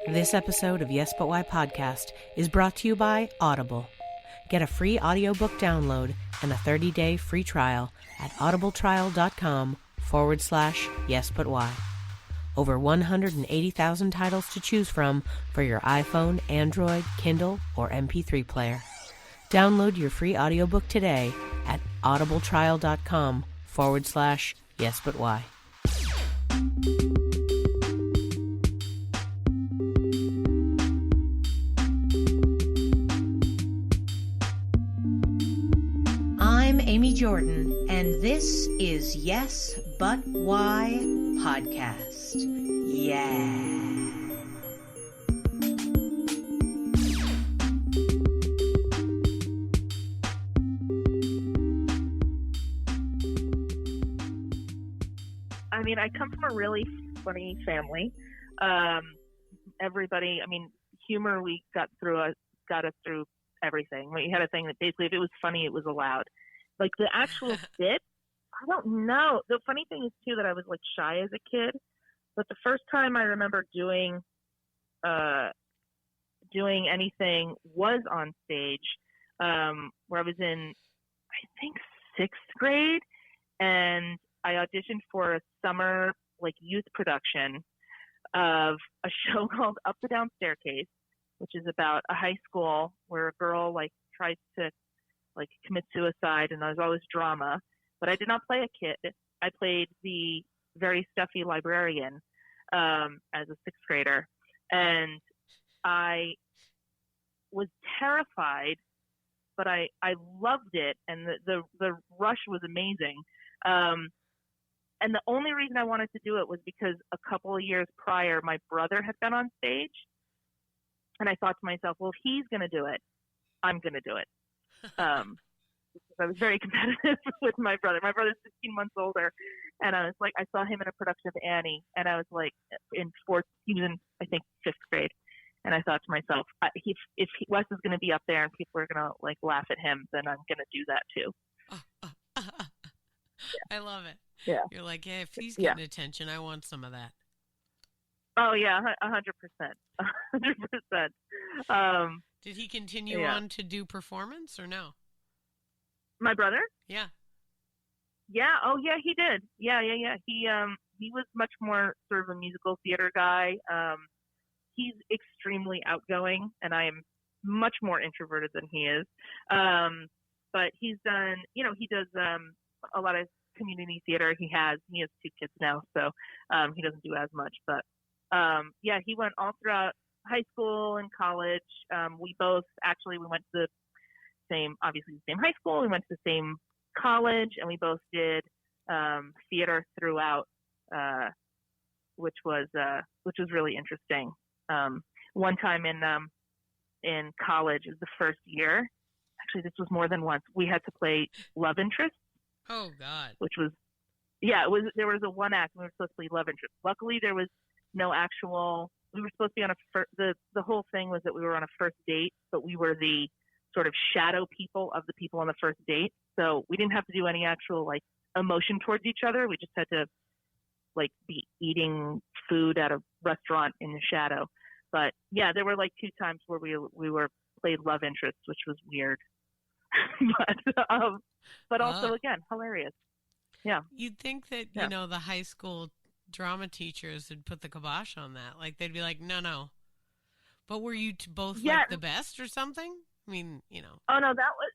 This episode of Yes But Why podcast is brought to you by Audible. Get a free audiobook download and a 30-day free trial at audibletrial.com/yesbutwhy. Over 180,000 titles to choose from for your iPhone, Android, Kindle, or MP3 player. Download your free audiobook today at audibletrial.com/yesbutwhy. I'm Amy Jordan, and this is Yes But Why podcast. Yeah. I mean, I come from a really funny family. Everybody, I mean, humor, we got us through everything. We had a thing that basically, if it was funny, it was allowed. Like the actual bit, I don't know. The funny thing is too that I was like shy as a kid, but the first time I remember doing anything was on stage, where I was in, I think, 6th grade, and I auditioned for a summer like youth production of a show called Up the Down Staircase, which is about a high school where a girl like tries to like commit suicide, and there's always drama. But I did not play a kid. I played the very stuffy librarian as a 6th grader, and I was terrified, but I loved it, and the rush was amazing. And the only reason I wanted to do it was because a couple of years prior, my brother had been on stage. And I thought to myself, well, if he's going to do it, I'm going to do it. Because I was very competitive with my brother. My brother's 16 months older. And I was like, I saw him in a production of Annie. And I was like, he was in, I think, 5th grade. And I thought to myself, if Wes is going to be up there and people are going to like laugh at him, then I'm going to do that too. I love it. Yeah. You're like, hey, if he's getting attention, I want some of that. Oh yeah, 100%. 100%. Did he continue on to do performance or no? My brother? Yeah. Yeah. Oh yeah, he did. Yeah. He was much more sort of a musical theater guy. He's extremely outgoing, and I am much more introverted than he is. But he's done, he does a lot of community theater. He has 2 kids now, so he doesn't do as much. But he went all throughout high school and college. We went to the same high school. We went to the same college, and we both did theater throughout, which was really interesting. One time in college, is the first year. Actually, this was more than once. We had to play love interest. Oh God! Which was, there was a one act. We were supposed to play love interest. Luckily, there was no actual. We were supposed to be on the whole thing was that we were on a first date, but we were the sort of shadow people of the people on the first date. So we didn't have to do any actual like emotion towards each other. We just had to like be eating food at a restaurant in the shadow. But yeah, there were like 2 times where we were played love interest, which was weird. But also, again, hilarious. Yeah. You'd think that, the high school drama teachers would put the kibosh on that. Like, they'd be like, no. But were you both like the best or something? I mean, Oh, no, that was,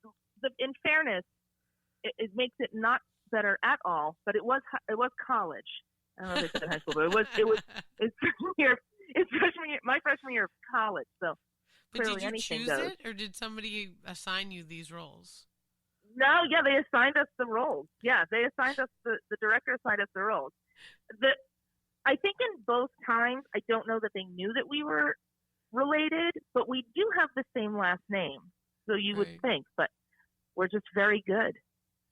in fairness, it makes it not better at all, but it was college. I don't know if it's in high school, but it's freshman year, my freshman year of college, so. But clearly did you choose goes. it, or did somebody assign you these roles? No, they assigned us the roles. Yeah, they assigned us, the director assigned us the roles. I think in both times, I don't know that they knew that we were related, but we do have the same last name. So you would think, but we're just very good.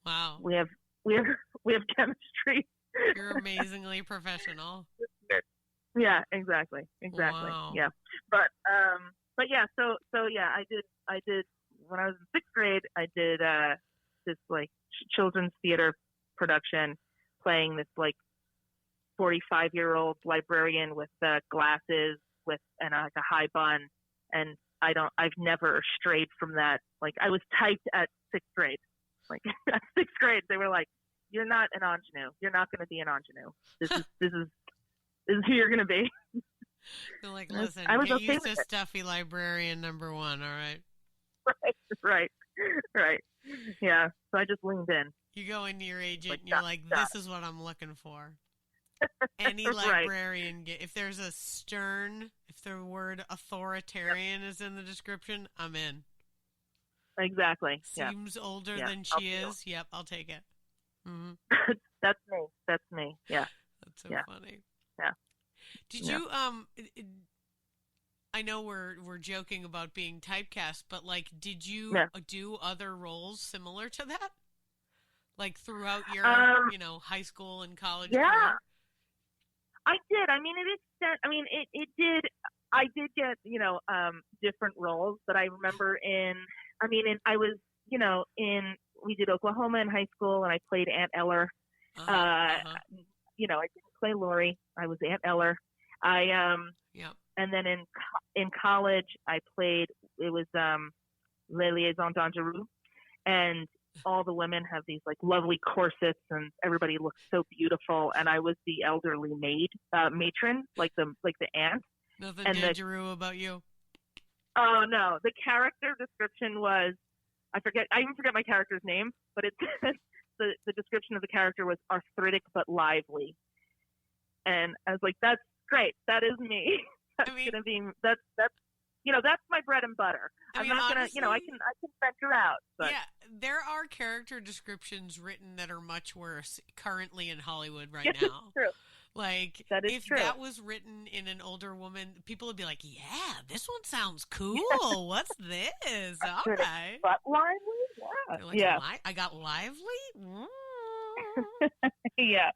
Wow. We have chemistry. You're amazingly professional. Yeah, exactly. Wow. Yeah. But yeah, so yeah, I did when I was in 6th grade, I did this like children's theater production playing this like 45-year-old librarian with glasses with and like a high bun, and I've never strayed from that. Like I was typed at 6th grade. Like at 6th grade, they were like, "You're not an ingenue. You're not going to be an ingenue. This is who you're going to be." They're like, "Listen, I was get okay used to with it. stuffy librarian number 1, all right?" Right. Yeah. So I just leaned in. You go into your agent and you're like, "This is what I'm looking for." Any Right. librarian, if there's a stern, if the word authoritarian is in the description, I'm in. Exactly. Seems older than she is. Yep, I'll take it. Mm-hmm. That's me. Yeah. That's so funny. Yeah. Did you I know we're joking about being typecast, but like, did you do other roles similar to that? Like throughout your, high school and college career? I did. I mean, it did. I did get, different roles, but I remember we did Oklahoma in high school, and I played Aunt Eller. I didn't play Lori. I was Aunt Eller. And then in college, I played, it was Les Liaisons Dangereux, and all the women have these like lovely corsets, and everybody looks so beautiful. And I was the elderly matron, like the aunt. Nothing dangerous about you. Oh no, the character description was, I even forget my character's name, but it says the description of the character was arthritic but lively. And I was like, that's great. That is me. That's my bread and butter. I'm not honestly, I can venture out. But. Yeah, there are character descriptions written that are much worse currently in Hollywood right now. True. Like, if that was written in an older woman, people would be like, yeah, this one sounds cool. What's this? All right. But lively? Yeah. Like, I got lively? Yeah.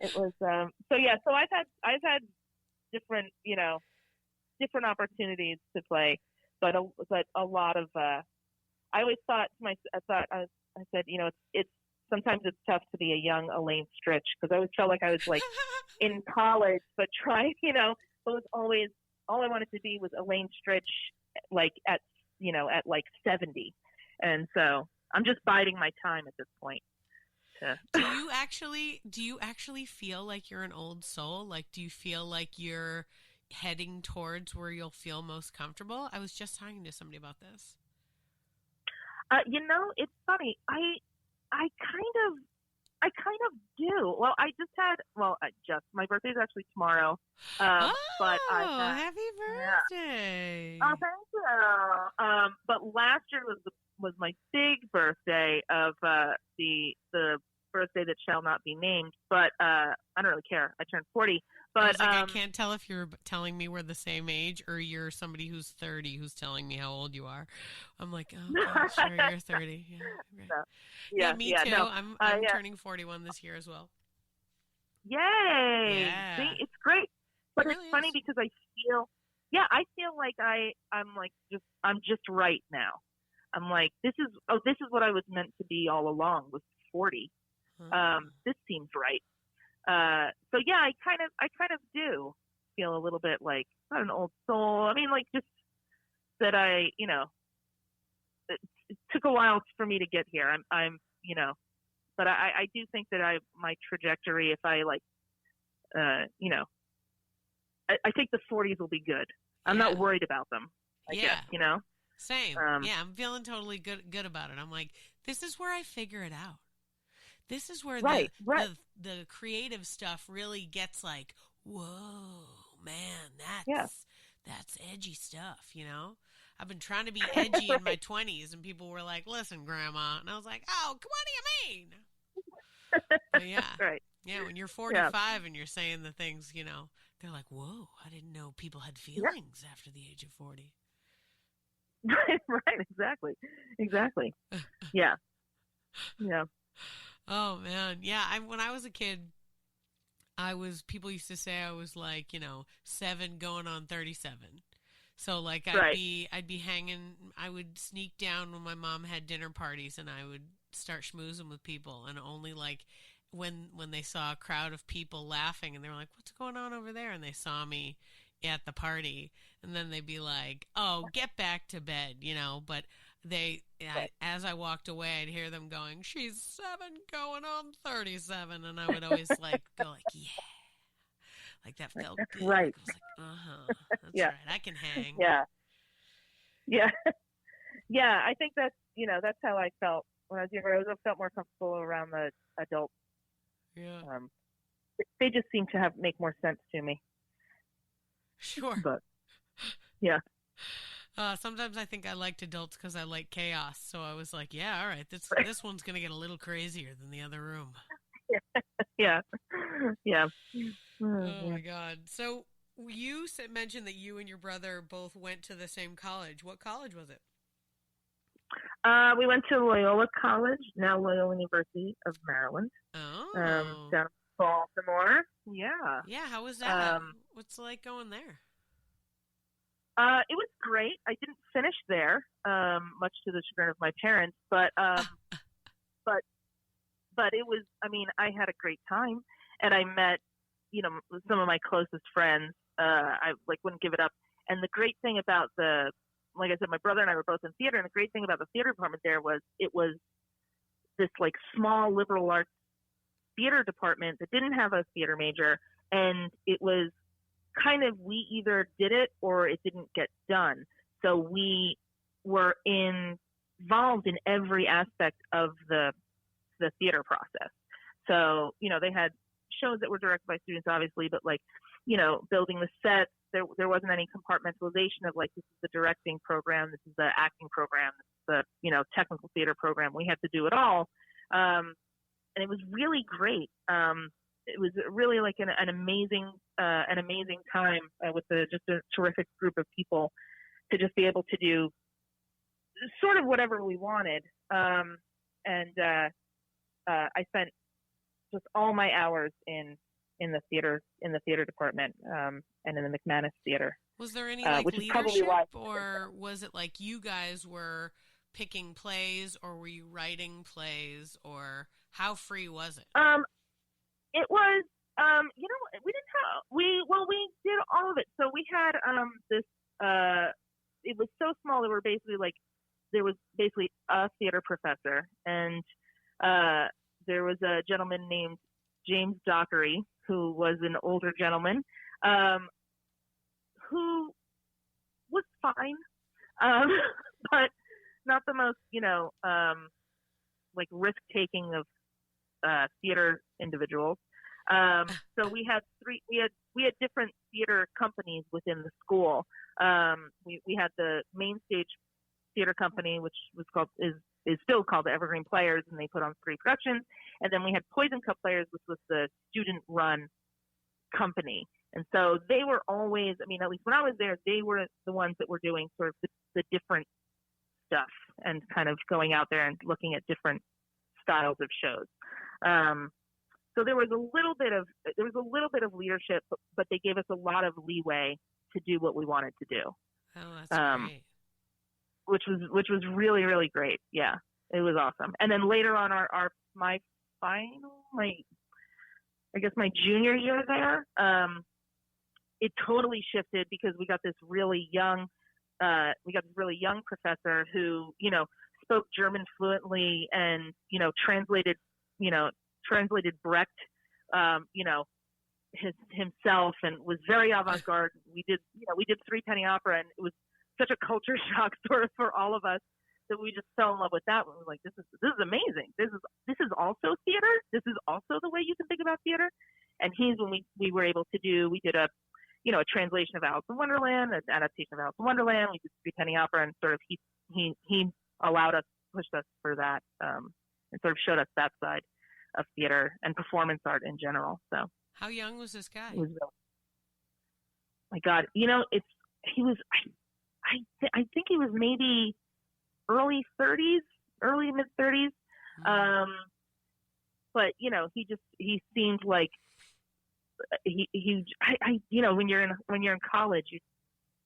It was, so I've had different, different opportunities to play, but a lot of, I always thought I said, it's sometimes it's tough to be a young Elaine Stritch, because I always felt like I was like in college, but trying, it was always, all I wanted to be was Elaine Stritch, like at like 70. And so I'm just biding my time at this point. Do you actually feel like you're an old soul? Like, do you feel like you're heading towards where you'll feel most comfortable? I was just talking to somebody about this. It's funny. I kind of do. Well, my birthday's actually tomorrow. But happy birthday! Yeah. Oh, thank you. But last year was my big birthday of the birthday that shall not be named. But I don't really care. I turned 40. But I can't tell if you're telling me we're the same age or you're somebody who's 30 who's telling me how old you are. I'm like, oh, sure, you're 30. Yeah, right. No. Yeah, me too. No. I'm turning 41 this year as well. Yay! Yeah. See, it's great, but it's funny is. because I feel like I'm just right now. I'm like, this is what I was meant to be all along, was 40. This seems right. So yeah, I kind of do feel a little bit like not an old soul. I mean, like just that it took a while for me to get here. I'm but I do think that my trajectory, if I I think the 40s will be good. I'm not worried about them. I guess. Same. I'm feeling totally good about it. I'm like, this is where I figure it out. This is where the creative stuff really gets like, whoa, man, that's edgy stuff, I've been trying to be edgy in my 20s, and people were like, listen, Grandma. And I was like, oh, what do you mean? But yeah. Right. Yeah, when you're 45 and you're saying the things, they're like, whoa, I didn't know people had feelings after the age of 40. Right, exactly. Yeah. Oh man, yeah. When I was a kid, people used to say I was like, 7 going on 37. So like I'd be hanging. I would sneak down when my mom had dinner parties, and I would start schmoozing with people, and only like when they saw a crowd of people laughing, and they were like, "What's going on over there?" and they saw me at the party, and then they'd be like, "Oh, get back to bed," but as I walked away, I'd hear them going, "She's 7 going on 37," and I would always go yeah, like that felt good. Right. I was like, that's right, I can hang. Yeah. I think that's that's how I felt when I was younger. I felt more comfortable around the adults. Yeah. They just seem to make more sense to me. Sure. But yeah. Sometimes I think I liked adults because I like chaos. So I was like, yeah, all right, this one's going to get a little crazier than the other room. Yeah. Oh, my God. So you mentioned that you and your brother both went to the same college. What college was it? We went to Loyola College, now Loyola University of Maryland. Oh. Down in Baltimore. Yeah. Yeah, how was that? What's it like going there? It was great. I didn't finish there, much to the chagrin of my parents, but it was, I had a great time, and I met, some of my closest friends. I wouldn't give it up. And the great thing about like I said, my brother and I were both in theater, and the great thing about the theater department there was it was this small liberal arts theater department that didn't have a theater major, and it was kind of, we either did it or it didn't get done. So we were involved in every aspect of the theater process. So, they had shows that were directed by students, obviously, but building the sets, there wasn't any compartmentalization of this is the directing program, this is the acting program, this is the, technical theater program. We had to do it all. And it was really great. It was really an amazing time with just a terrific group of people to just be able to do sort of whatever we wanted. And I spent just all my hours in the theater department, and in the McManus Theatre. Was there any leadership, or was it you guys were picking plays, or were you writing plays, or how free was it? It was, we did all of it. So we had this. It was so small that there was basically a theater professor, and there was a gentleman named James Dockery, who was an older gentleman, who was fine, but not the most, risk-taking of theater individuals. So we had different theater companies within the school. We had the main stage theater company, which was is still called the Evergreen Players, and they put on 3 productions. And then we had Poison Cup Players, which was the student-run company. And so they were always, at least when I was there, they were the ones that were doing sort of the different stuff and kind of going out there and looking at different styles of shows. So there was a little bit of leadership, but they gave us a lot of leeway to do what we wanted to do. Oh, that's great. Which was really, really great. Yeah, it was awesome. And then later on my junior year there, it totally shifted because we got this really young professor who, spoke German fluently and, translated Brecht, himself, and was very avant-garde. We did 3 Penny Opera, and it was such a culture shock sort of for all of us that we just fell in love with that. We were like, this is amazing. This is also theater. This is also the way you can think about theater. And when we were able to we did a translation of Alice in Wonderland, an adaptation of Alice in Wonderland. We did 3 Penny Opera, and sort of he allowed us, pushed us for that, and sort of showed us that side of theater and performance art in general. So how young was this guy? It was my God, he was. I think he was maybe early 30s, early mid 30s. Mm-hmm. But he seemed like when you're in college,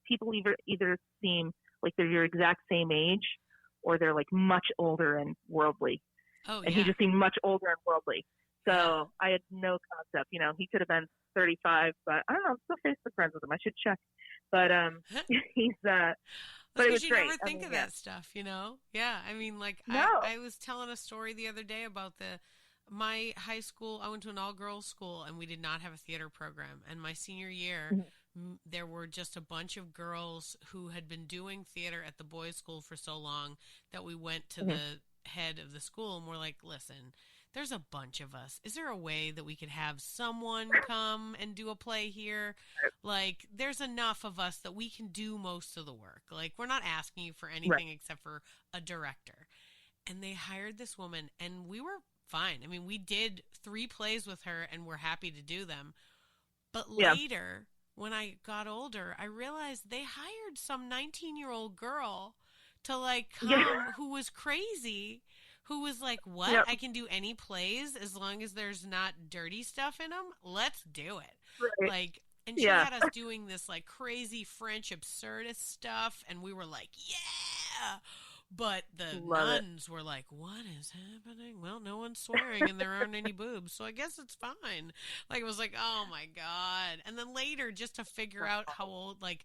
people either seem like they're your exact same age, or they're much older and worldly. Oh, and yeah. he just seemed much older and worldly. So I had no concept. He could have been 35, but I don't know. I'm still Facebook friends with him. I should check. But he's but it was you great. never think of that stuff, Yeah, I mean, like no. I was telling a story the other day about my high school. I went to an all-girls school, and we did not have a theater program. And my senior year, there were just a bunch of girls who had been doing theater at the boys' school for so long that we went to the head of the school, and we're like, listen, there's a bunch of us. Is there a way that we could have someone come and do a play here? Like, there's enough of us that we can do most of the work. Like, we're not asking you for anything except for a director. And they hired this woman, and we were fine. I mean, we did 3 plays with her, and we're happy to do them. But later, when I got older, I realized they hired some 19-year-old girl to, like, come who was crazy, who was like, what? Yep. I can do any plays as long as there's not dirty stuff in them? Let's do it. Right. Like, and she had us doing this, like, crazy French absurdist stuff, and we were like, yeah! But the nuns were like, what is happening? Well, no one's swearing, and there aren't any boobs, so I guess it's fine. Like, it was like, oh, my God. And then later, just to figure out how old, like,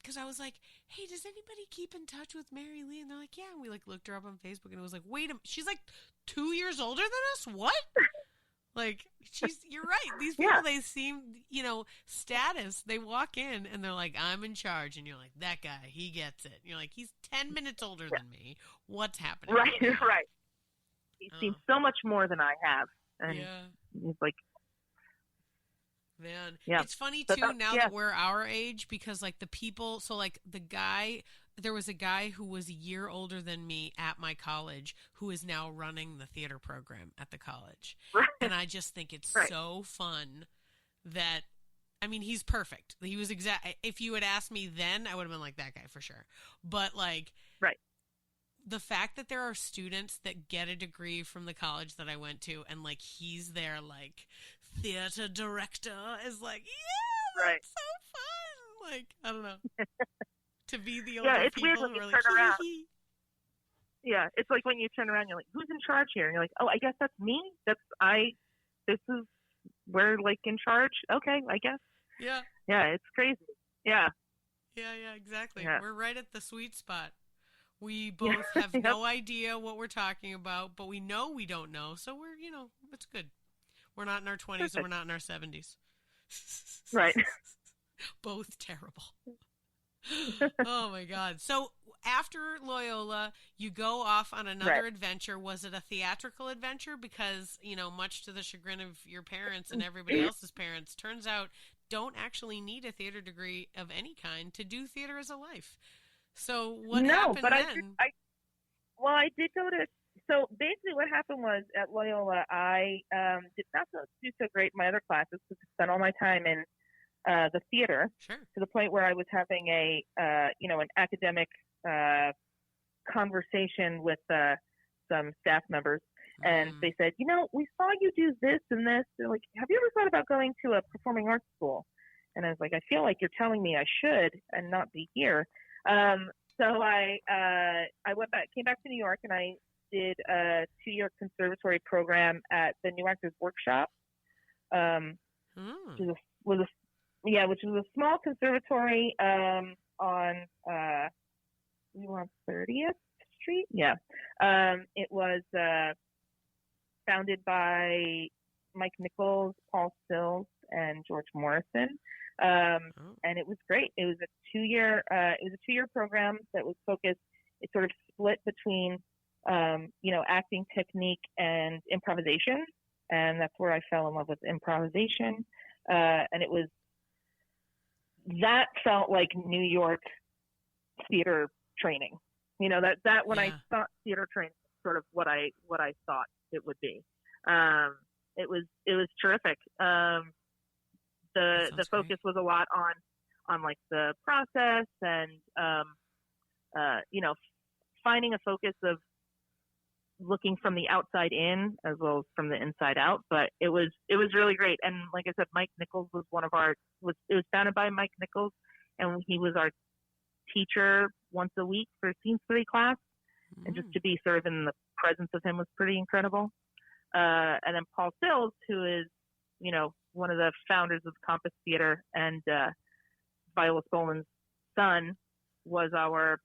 because I was like, hey, does anybody keep in touch with Mary Lee? And they're like, yeah. And we, like, looked her up on Facebook, and it was like, wait a minute. She's, like, 2 years older than us? What? Like, you're right. These people, they seem, status. They walk in, and they're like, I'm in charge. And you're like, that guy, he gets it. And you're like, he's 10 minutes older than me. What's happening? Right, right. He's seen so much more than I have. And he's like, man, it's funny too now that we're our age, because like the people, so like there was a guy who was a year older than me at my college who is now running the theater program at the college. Right. And I just think it's so fun that, I mean, he's perfect. He was if you had asked me then, I would have been like, that guy for sure. But like, the fact that there are students that get a degree from the college that I went to, and like he's their like theater director, is like, yeah, that's so fun. Like, I don't know, to be the older it's people weird when who you are turn like, around. Hee. It's like when you turn around, you're like, who's in charge here? And you're like, oh, I guess that's me. We're like in charge. Okay, I guess. Yeah, it's crazy. Yeah, exactly. We're right at the sweet spot. We both have no idea what we're talking about, but we know we don't know. So we're, it's good. We're not in our 20s and we're not in our 70s. Right. Both terrible. Oh, my God. So after Loyola, you go off on another adventure. Was it a theatrical adventure? Because, much to the chagrin of your parents and everybody else's parents, turns out don't actually need a theater degree of any kind to do theater as a life. So what happened then? I did go to. So basically, what happened was at Loyola, I did not do so great in my other classes because I spent all my time in the theater to the point where I was having an academic conversation with some staff members, and they said, we saw you do this and this. They're like, have you ever thought about going to a performing arts school? And I was like, I feel like you're telling me I should and not be here. So I came back to New York, and I did a 2-year conservatory program at the New Actors Workshop, which was a small conservatory on 30th Street. Yeah, it was founded by Mike Nichols, Paul Sills, and George Morrison. And it was great. It was a 2-year program that was focused. It sort of split between, acting technique and improvisation. And that's where I fell in love with improvisation. And that felt like New York theater training. That when I thought theater training, sort of what I thought it would be. It was terrific. The focus was a lot on like the process and, finding a focus of looking from the outside in as well as from the inside out. But it was really great. And like I said, Mike Nichols was it was founded by Mike Nichols, and he was our teacher once a week for a scene study class. And just to be sort of in the presence of him was pretty incredible. And then Paul Sills, who is, one of the founders of Compass Theater and Viola Spolin's son, was our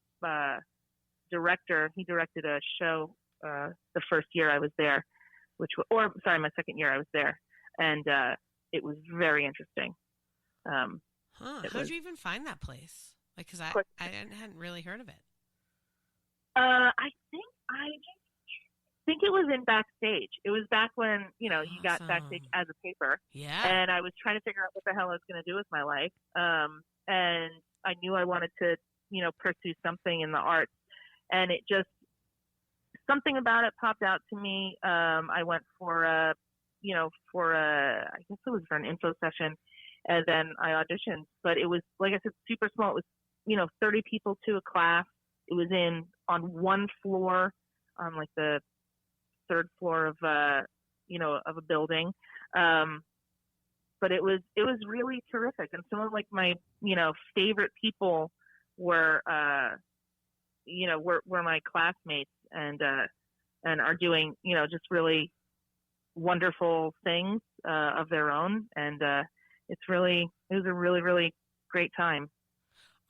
director. He directed a show the first year I was there, my second year I was there, and it was very interesting. How'd you even find that place? Like, because I hadn't really heard of it. I think it was in Backstage. It was back when, you got Backstage as a paper. Yeah. And I was trying to figure out what the hell I was going to do with my life. And I knew I wanted to, pursue something in the arts. And it just, something about it popped out to me. I went for I guess it was for an info session. And then I auditioned. But it was, like I said, super small. It was, 30 people to a class. It was on one floor, on like the third floor of a building. But it was really terrific. And some of like my, favorite people were my classmates and are doing, just really wonderful things, of their own. And, it was a really, really great time.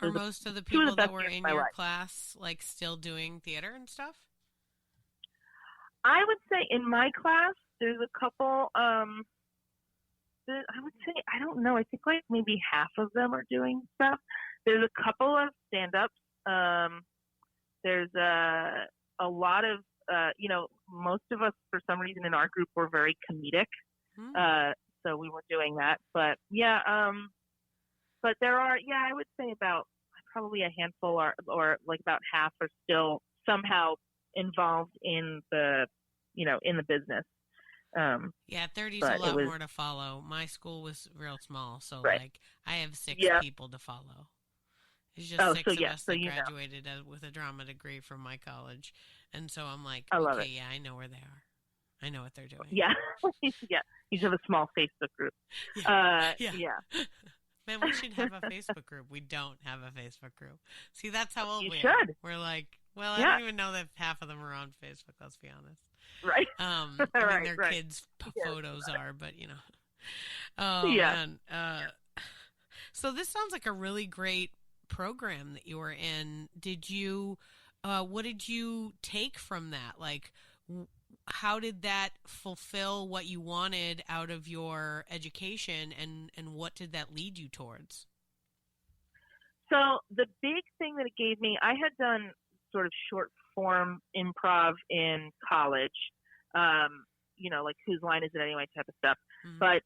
Are most of the people that were in your class like still doing theater and stuff? I would say in my class, there's a couple, I would say, I don't know, I think like maybe half of them are doing stuff. There's a couple of stand-ups. There's a lot of, most of us, for some reason in our group, were very comedic. So we were doing that. But yeah, but there are, I would say about probably a handful or like about half are still somehow involved in the, in the business. 30's a lot more to follow. My school was real small, so like I have 6 people to follow. It's just 6 of us that graduated with a drama degree from my college, and so I'm like, I know where they are. I know what they're doing. Yeah, yeah. You have a small Facebook group. Yeah. Man, we should have a Facebook group. We don't have a Facebook group. See, that's how old we should. are. We're like, well, I don't even know that half of them are on Facebook, let's be honest. Right. I mean, their kids' photos are, but, Oh, man. So this sounds like a really great program that you were in. What did you take from that? Like, how did that fulfill what you wanted out of your education, and what did that lead you towards? So the big thing that it gave me, I had done sort of short form improv in college, like Whose Line Is It Anyway type of stuff. Mm-hmm. But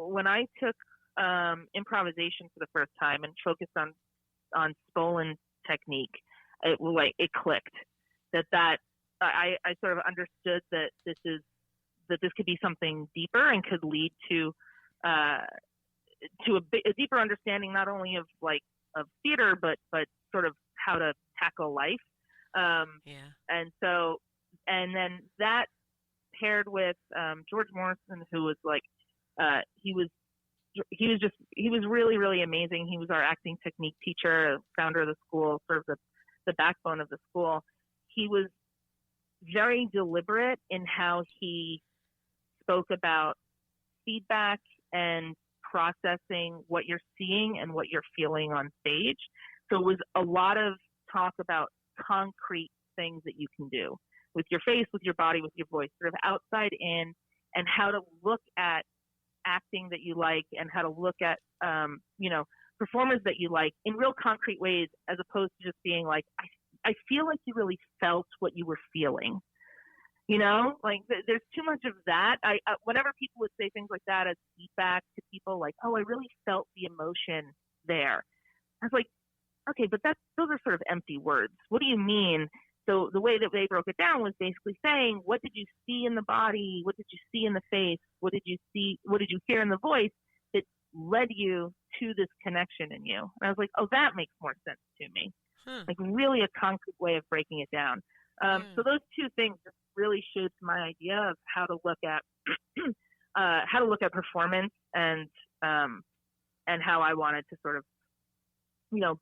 when I took improvisation for the first time and focused on Spolin technique, it clicked. That I sort of understood that this could be something deeper and could lead to a deeper understanding not only of theater but sort of how to tackle life. And then that paired with George Morrison, who was he was really, really amazing. He was our acting technique teacher, founder of the school, sort of the backbone of the school. He was very deliberate in how he spoke about feedback and processing what you're seeing and what you're feeling on stage. So it was a lot of talk about concrete things that you can do with your face, with your body, with your voice, sort of outside in, and how to look at acting that you like and how to look at, performers that you like in real concrete ways, as opposed to just being like, I feel like you really felt what you were feeling, there's too much of that. Whenever people would say things like that as feedback to people, like, oh, I really felt the emotion there. I was like, okay, but those are sort of empty words. What do you mean? So the way that they broke it down was basically saying, what did you see in the body? What did you see in the face? What did you see? What did you hear in the voice that led you to this connection in you? And I was like, oh, that makes more sense to me. Like really a concrete way of breaking it down. So those two things really shaped my idea of how to look at performance and how I wanted to sort of,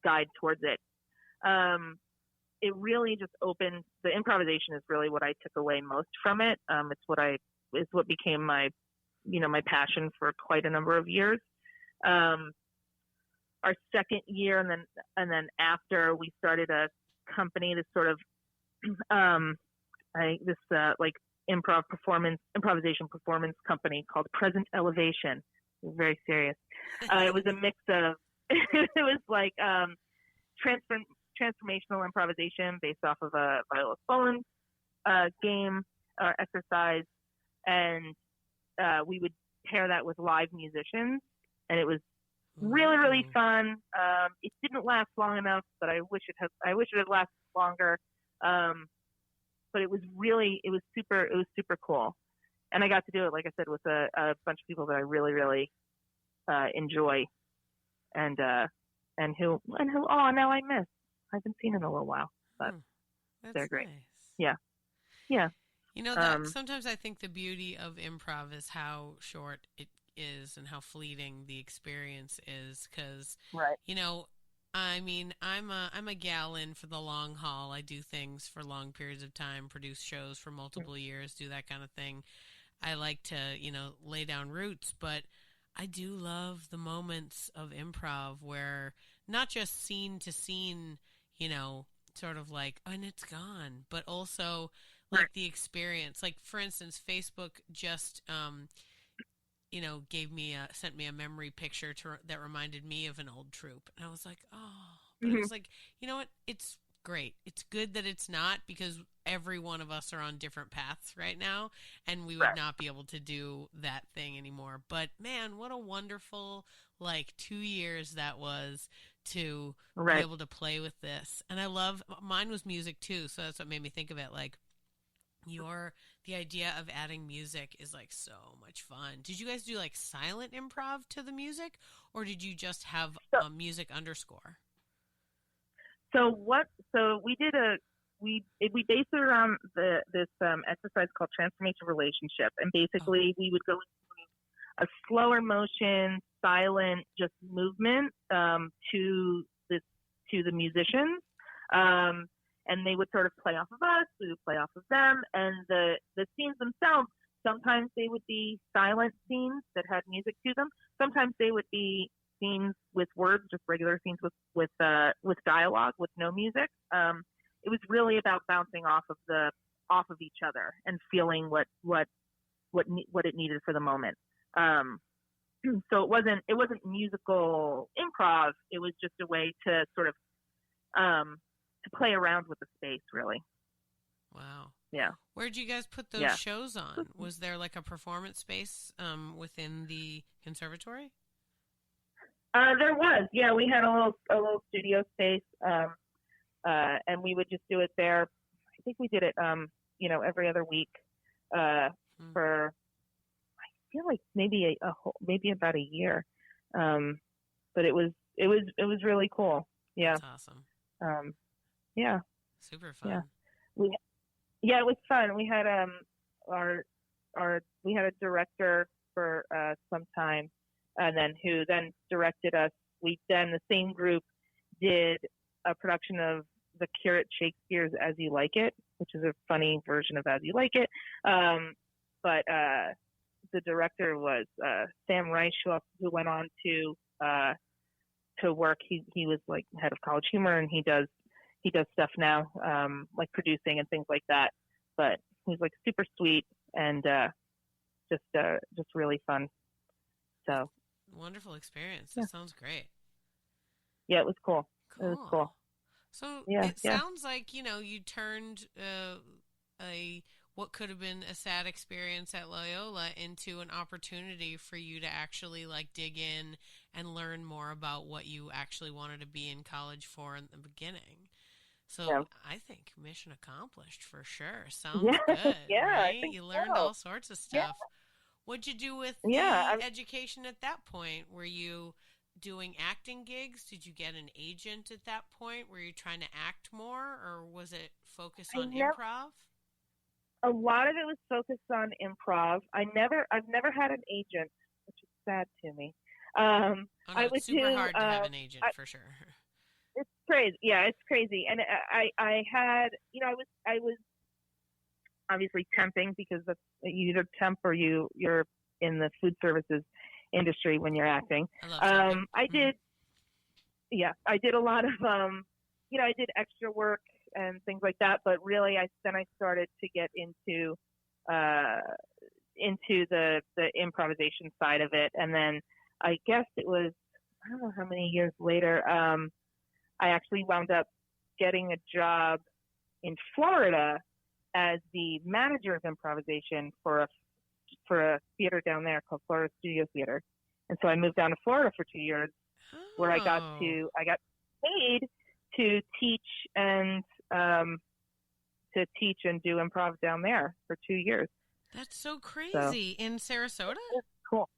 guide towards it. it really just opened, the improvisation is really what I took away most from it. It's what became my passion for quite a number of years. Our second year, and then after, we started a company, this sort of improvisation performance company called Present Elevation. It was very serious. It was a mix of it was like transformational improvisation based off of a Loyola College game or exercise, and we would pair that with live musicians, and it was really, really fun. It didn't last long enough, but I wish it had lasted longer. But it was super cool. And I got to do it, like I said, with a bunch of people that I really, really enjoy, and who now I miss. I haven't seen in a little while, but they're great. Nice. Yeah. You know, that sometimes I think the beauty of improv is how short it is and how fleeting the experience is, because you know, I mean, I'm a gal in for the long haul. I do things for long periods of time, produce shows for multiple years, do that kind of thing. I like to, you know, lay down roots, but I do love the moments of improv where not just scene to scene, you know, sort of like, and it's gone, but also like the experience. Like, for instance, Facebook just you know, sent me a memory picture that reminded me of an old troupe. And I was like, oh, but it was like, you know what? It's great. It's good that it's not, because every one of us are on different paths right now, and we would not be able to do that thing anymore. But man, what a wonderful, 2 years that was to be able to play with this. And I love, mine was music too. So that's what made me think of it. Like, the idea of adding music is so much fun. Did you guys do silent improv to the music, or did you just have a music underscore? So we did we based it around this exercise called transformation relationship, and basically we would go into a slower motion, silent, just movement to the musicians. And they would sort of play off of us, we would play off of them, and the scenes themselves, sometimes they would be silent scenes that had music to them. Sometimes they would be scenes with words, just regular scenes with dialogue, with no music. It was really about bouncing off of each other and feeling what it needed for the moment. So it wasn't musical improv. It was just a way to sort of to play around with the space, really. Wow. Yeah. Where'd you guys put those shows on? Was there a performance space within the conservatory? There was. Yeah, we had a little studio space, and we would just do it there. I think we did it, every other week for, I feel like maybe about a year. But it was really cool. Yeah. That's awesome. Yeah. Super fun. Yeah. It was fun. We had we had a director for some time, and then who then directed us. The same group did a production of the Curate Shakespeare's As You Like It, which is a funny version of As You Like It. But the director was Sam Reich, who went on to work. He was head of College Humor, and he does stuff now, producing and things like that. But he's super sweet and just really fun. So wonderful experience. That sounds great. Yeah, it was cool. It was cool. So it sounds like you turned what could have been a sad experience at Loyola into an opportunity for you to actually dig in and learn more about what you actually wanted to be in college for in the beginning. So I think mission accomplished for sure. Sounds good. Right? You learned all sorts of stuff. Yeah. What'd you do with the education at that point? Were you doing acting gigs? Did you get an agent at that point? Were you trying to act more, or was it focused on improv? A lot of it was focused on improv. I've never had an agent, which is sad to me. It's super hard to have an agent for sure. crazy. Yeah, it's crazy. And I had, I was obviously temping because that's, you either temp or you're in the food services industry when you're acting. I did, I did a lot of, I did extra work and things like that, but really I started to get into the improvisation side of it. And then I guess it was, I don't know how many years later, I actually wound up getting a job in Florida as the manager of improvisation for a theater down there called Florida Studio Theater. And so I moved down to Florida for 2 years, where I got paid to teach and do improv down there for 2 years. That's so crazy. In Sarasota? Cool.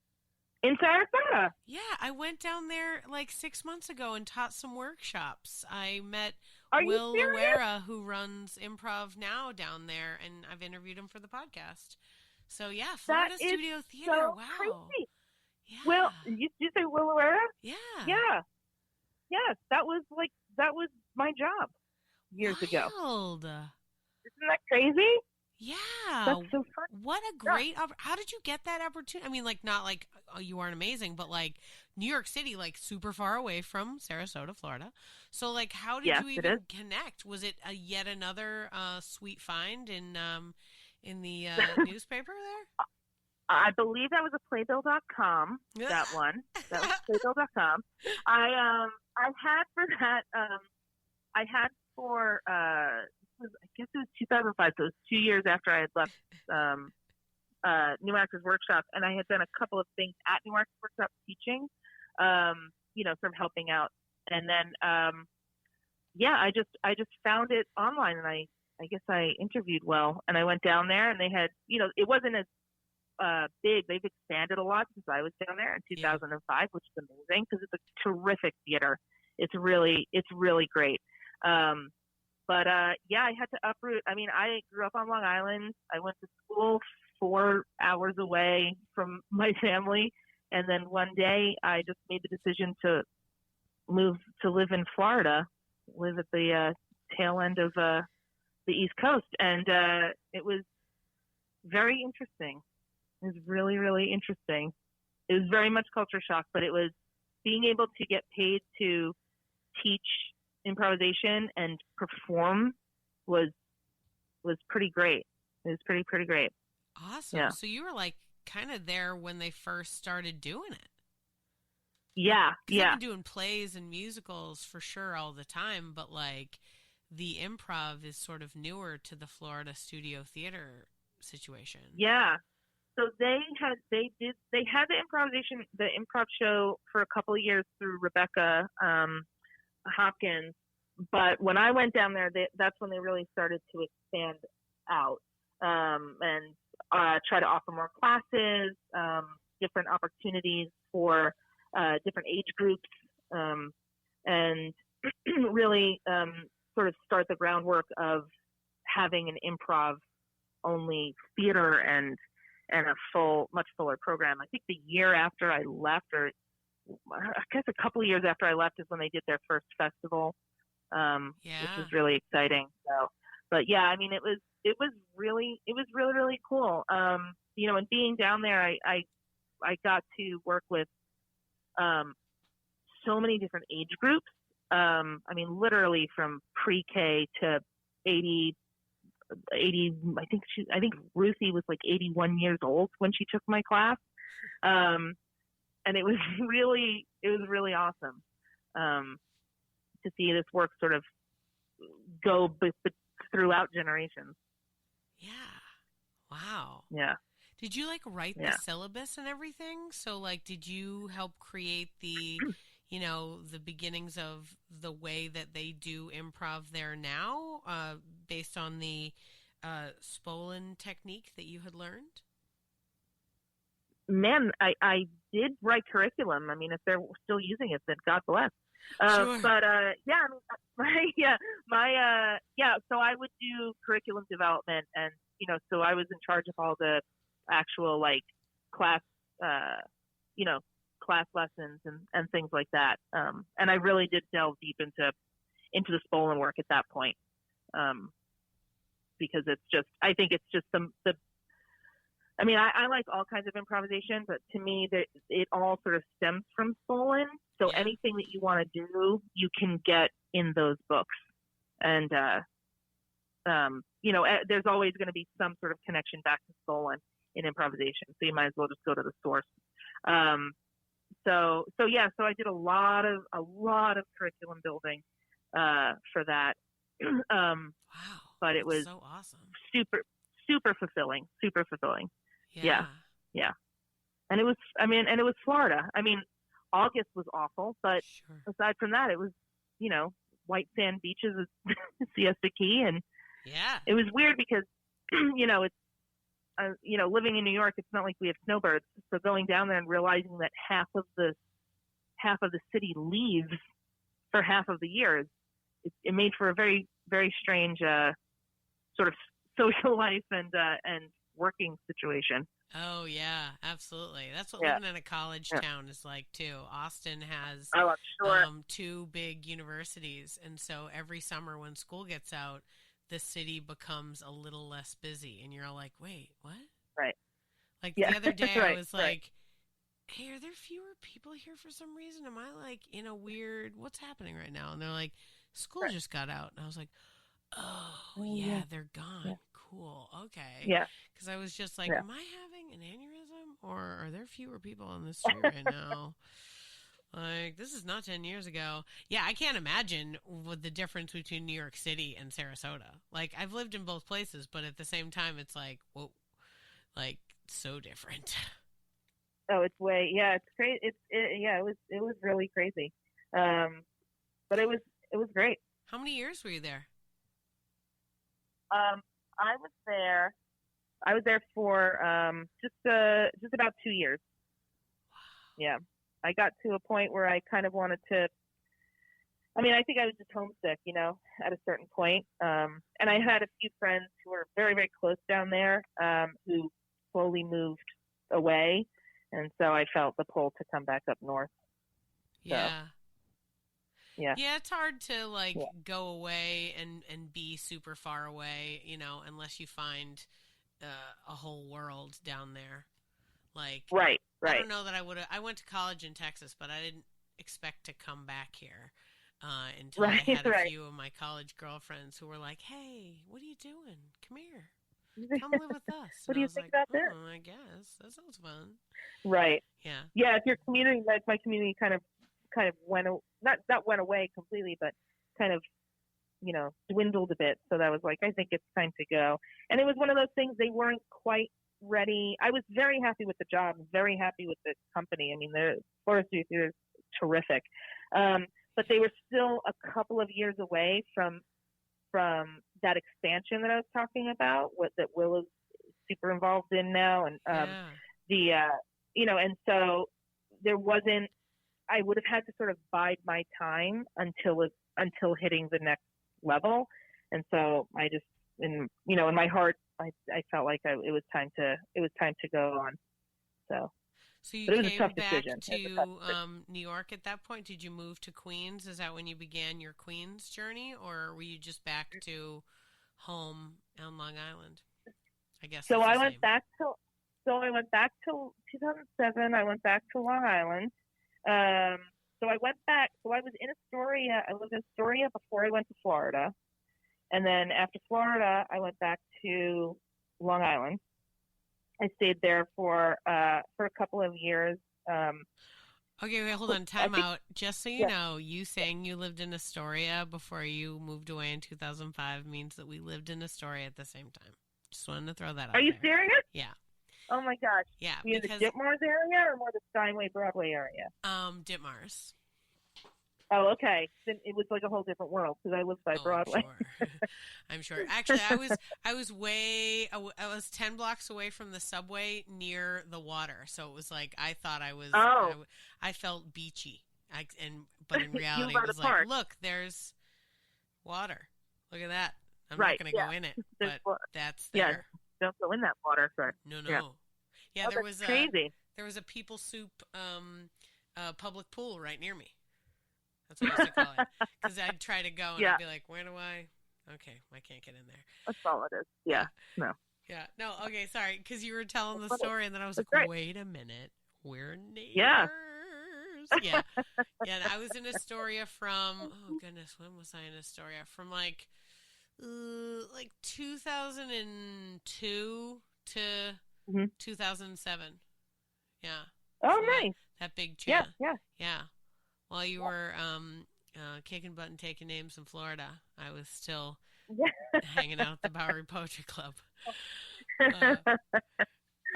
In Sarasota. Yeah, I went down there like 6 months ago and taught some workshops. I met Will Loyola, who runs Improv Now down there, and I've interviewed him for the podcast. So yeah, Florida Studio Theater. So wow. Crazy. Yeah. Well, you say Will Loyola? Yeah. Yeah. Yes, that was my job years ago. Isn't that crazy? Yeah. That's so fun. What a great how did you get that opportunity? I mean, like, not like you aren't amazing, but like New York City, like super far away from Sarasota, Florida. So like, how did you even connect? Was it yet another sweet find in the newspaper there? I believe that was a Playbill.com. That one. That was Playbill.com. I had for that. I had for. I guess it was 2005. So it was 2 years after I had left New Actors Workshop, and I had done a couple of things at New Actors Workshop teaching, sort of helping out. And then, I just found it online, and I guess I interviewed well, and I went down there, and they had, it wasn't as big. They've expanded a lot since I was down there in 2005, which is amazing because it's a terrific theater. It's really great. But I had to uproot. I mean, I grew up on Long Island. I went to school 4 hours away from my family. And then one day I just made the decision to move to live in Florida, live at the tail end of the East Coast. And it was very interesting. It was really, really interesting. It was very much culture shock, but it was being able to get paid to teach improvisation and perform was pretty great. It was pretty great. Awesome. Yeah. So you were like kind of there when they first started doing it. Yeah. I've been doing plays and musicals for sure all the time, but like the improv is sort of newer to the Florida Studio Theater situation. Yeah. So they had the improv show for a couple of years through Rebecca Hopkins, but when I went down there, that's when they really started to expand out and try to offer more classes, different opportunities for different age groups, and really sort of start the groundwork of having an improv only theater and a much fuller program. I think the year after I left, or I guess a couple of years after I left, is when they did their first festival, which was really exciting. So, but yeah, I mean, it was really cool. And being down there, I got to work with so many different age groups. I mean, literally from pre-K to 80. I think Ruthie was like 81 years old when she took my class. And it was really awesome to see this work sort of go throughout generations. Yeah. Wow. Yeah. Did you like write the syllabus and everything? So like, did you help create the, the beginnings of the way that they do improv there now, based on the Spolin technique that you had learned? Man, I did write curriculum. I mean, if they're still using it, then God bless. Sure. But so I would do curriculum development, and so I was in charge of all the actual like class class lessons and things like that. And I really did delve deep into into the Spolin work at that point. Because I think it's just I like all kinds of improvisation, but to me, it all sort of stems from Spolin. So anything that you want to do, you can get in those books. And, there's always going to be some sort of connection back to Spolin in improvisation. So you might as well just go to the source. So I did a lot of curriculum building, for that. Wow. But it was so awesome. super fulfilling. Yeah. Yeah. And it was Florida. I mean, August was awful, but aside from that, it was, white sand beaches at Siesta Key. And it was weird because, it's, living in New York, it's not like we have snowbirds. So going down there and realizing that half of the city leaves for half of the year, it made for a very, very strange, sort of social life and working situation. Oh yeah, absolutely. That's what living in a college town is like too. Austin has two big universities, and so every summer when school gets out, the city becomes a little less busy, and you're all like, "Wait, what?" Right. Like the other day, I was like, "Hey, are there fewer people here for some reason? Am I like in a weird? What's happening right now?" And they're like, "School just got out," and I was like, "Oh yeah, they're gone." Yeah. Cool. Okay. Yeah. Because I was just like, am I having an aneurysm, or are there fewer people on the street right now? Like, this is not 10 years ago. Yeah, I can't imagine what the difference between New York City and Sarasota. Like, I've lived in both places, but at the same time, it's like, whoa, like so different. Oh, it's it's crazy. It was really crazy. But it was great. How many years were you there? I was there for just about 2 years. Wow. Yeah. I got to a point where I kind of wanted to, I think I was just homesick, at a certain point. And I had a few friends who were very, very close down there, who slowly moved away. And so I felt the pull to come back up north. Yeah. So, yeah. Yeah, it's hard to go away and be super far away, unless you find a whole world down there. Like, right. I don't know that I went to college in Texas, but I didn't expect to come back here until I had a few of my college girlfriends who were like, "Hey, what are you doing? Come here. Come live with us." What do you think about that? I guess that sounds fun. Right. Yeah. Yeah. If your community, like my community, kind of went not went away completely, but kind of dwindled a bit. So that was like, I think it's time to go. And it was one of those things, they weren't quite ready. I was very happy with the job, very happy with the company. I mean, the Forestry Theatre is terrific, but they were still a couple of years away from that expansion that I was talking about, that Will is super involved in now, and and so there wasn't. I would have had to sort of bide my time until hitting the next level, and so I just, in my heart, I felt like it was time to go on. So you but it was came a tough back decision. to New York at that point. Did you move to Queens? Is that when you began your Queens journey, or were you just back to home on Long Island? I guess. So I went back to 2007. I went back to Long Island. So I went back. So I was in Astoria. I lived in Astoria before I went to Florida, and then after Florida, I went back to Long Island. I stayed there for a couple of years. Okay, wait, hold on. Time out. Just so you know, you saying you lived in Astoria before you moved away in 2005 means that we lived in Astoria at the same time. Just wanted to throw that out. Are you serious? Yeah. Oh my gosh. Yeah. You in the Ditmars area or more the Steinway Broadway area? Ditmars. Oh, okay. Then it was like a whole different world because I lived by Broadway. I'm sure. Actually, I was 10 blocks away from the subway near the water, so it was like I thought I was. Oh. I felt beachy, but in reality, it was like, look, there's water. Look at that. I'm not going to go in it, but that's there. Yeah, don't go in that water. Sorry. No. Yeah, there was crazy. There was a People Soup public pool right near me. That's what I used to call it. Because I'd try to go and I'd be like, where do I? Okay, I can't get in there. That's all it is. Yeah. No. Yeah. No. Okay. Sorry. Because you were telling the story, and then I was like, wait a minute, we're neighbors. Yeah. Yeah. Yeah. And I was in Astoria from. Oh goodness, when was I in Astoria? From like 2002 to 2007. Yeah. Oh, so nice. That big chance. Yeah. Yeah. While you were kicking butt and taking names in Florida, I was still hanging out at the Bowery Poetry Club. All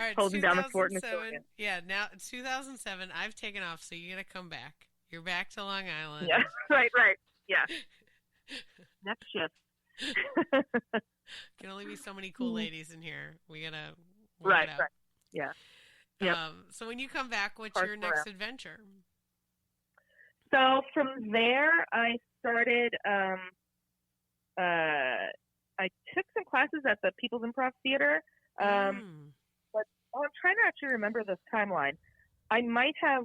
right, holding down the fort in Astoria. Yeah, now 2007, I've taken off, so you got to come back. You're back to Long Island. Yeah, right. Yeah. Next shift. Can only be so many cool ladies in here. We got to Right. Yeah. Yep. So when you come back, what's your next adventure? So from there, I started, I took some classes at the People's Improv Theatre, but I'm trying to actually remember this timeline. I might have